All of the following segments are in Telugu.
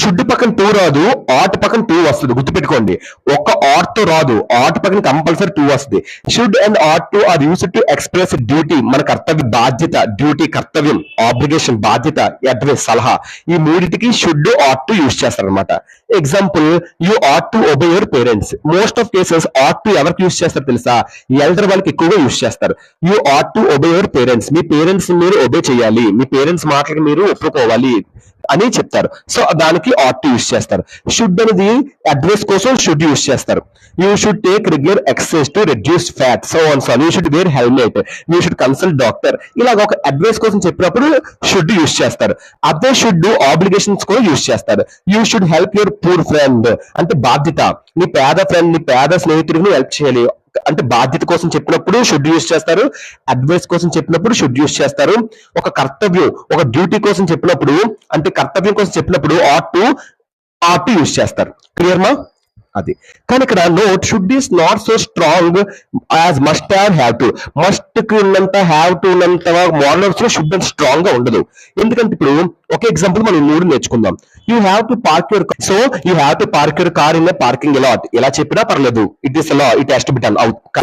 షుడ్ పక్కన టూ రాదు, ఆట్ పక్కన టూ వస్తుంది. గుర్తుపెట్టుకోండి, ఒక్క ఆట్ తో రాదు, ఆట్ పక్కన కంపల్సరీ టూ వస్తుంది. Should and ought to are used to express duty, మన కర్తవ్య, బాధ్యత, డ్యూటీ కర్తవ్యం, ఆబ్లిగేషన్ బాధ్యత, అడ్వైస్ సలహా, ఈ మూడింటికి షుడ్ ఆట్ టు యూస్ చేస్తారనమాట. Example, you ought to obey your parents. Most of cases ought to ఎవరికి యూస్ చేస్తారు తెలుసా? ఎల్డర్ వాళ్ళకి ఎక్కువగా యూస్ చేస్తారు. You ought to obey your parents, me parents మీరు ఒబే చేయాలి, మీ పేరెంట్స్ మాటలకు మీరు ఒప్పుకోవాలి అని చెప్తారు. సో దానికి ఆట్ టు యూస్ చేస్తారు. షుడ్ అనేది అడ్వైస్ కోసం షుడ్ యూస్ చేస్తారు. You should take regular exercise to reduce fat, so on so. You should wear helmet, you should consult doctor. ఇలాగ ఒక అడ్వైస్ కోసం చెప్పినప్పుడు షుడ్ యూస్ చేస్తారు. అదే షుడ్ ఆబ్లిగేషన్స్ కూడా యూస్ చేస్తారు. You should help your poor friend, అంటే బాధ్యత, నీ పేద ఫ్రెండ్, నీ పేద స్నేహితుడిని హెల్ప్ చేయాలి అంటే బాధ్యత కోసం చెప్పినప్పుడు షుడ్ యూస్ చేస్తారు. అడ్వైస్ కోసం చెప్పినప్పుడు షుడ్ యూస్ చేస్తారు. ఒక కర్తవ్యం, ఒక డ్యూటీ కోసం చెప్పినప్పుడు, అంటే కర్తవ్యం కోసం చెప్పినప్పుడు ఆట్ టు యూస్ చేస్తారు. క్లియర్ మా? అది. కానీ ఇక్కడ note, should is not so strong as must have to. Must కి ఉన్నంత, హ్యావ్ టు ఉన్నంత మోడల్ లో షుడ్ అంత స్ట్రాంగ్ గా ఉండదు. ఎందుకంటే ఇప్పుడు ఒక ఎగ్జాంపుల్ మనం మూడు నేర్చుకుందాం. You have to park your car, so you have to park your car in parking lot. ఇలా చెప్పినా పర్లేదు, it is law, it has to be done.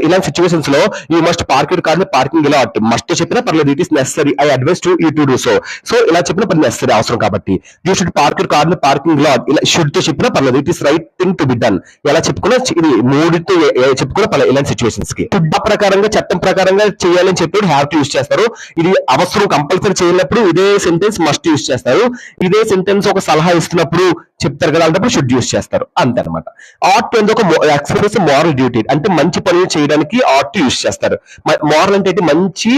ఇలాంటి సిచ్యువేషన్స్ లో you must park your car in parking lot, must చెప్పినా పర్లేదు, it is necessary, I advise to you to do so. So ఇలా చెప్పినా పర్లేదు, నెసరీ, అవసరం కాబట్టి. You should park your car in parking lot, ఇలా షుడ్ తో చెప్పినా పర్లేదు, it is right thing to be done. ఎలా చెప్పుకున్నా, ఇది మూడితో చెప్పుకున్నా పర్లేదు ఇలాంటి సిచ్యువేషన్స్ కి. షుడ్ ప్రకారంగా, చట్టం ప్రకారంగా చేయాలని చెప్పి హ్యావ్ టు యూస్ చేస్తారు. ఇది అవసరం కంపల్సరీ చేయనప్పుడు ఇదే సెంటెన్స్ మస్ట్ యూస్ చేస్తారు. ఇదే సెంటెన్స్ ఒక సలహా ఇస్తున్నప్పుడు చెప్తారు కదా, అలాంటప్పుడు షుడ్ యూస్ చేస్తారు. అంతే అనమాట. ఆట్ అనేది ఒక ఎక్స్ప్రెస్ మోరల్ డ్యూటీ, అంటే మంచి పనులు చేయడానికి ఆట్ యూస్ చేస్తారు. మోరల్ అంటే మంచి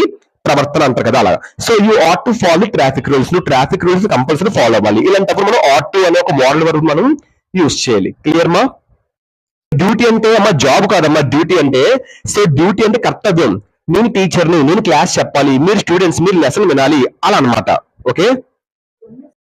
ప్రవర్తన అంటారు కదా, అలా. So you ought to follow traffic rules, నువ్వు ట్రాఫిక్ రూల్స్ కంపల్సరీ ఫాలో అవ్వాలి. ఇలాంటప్పుడు మనం ఆట్ టు అనే ఒక మోరల్ వరకు మనం యూస్ చేయాలి. క్లియర్ మా? డ్యూటీ అంటే అమ్మా జాబ్ కాదమ్మా, డ్యూటీ అంటే. సో డ్యూటీ అంటే కర్తవ్యం. నేను టీచర్ని, నేను క్లాస్ చెప్పాలి, మీరు స్టూడెంట్స్, మీరు లెసన్ వినాలి, అలా అనమాట. ఓకే.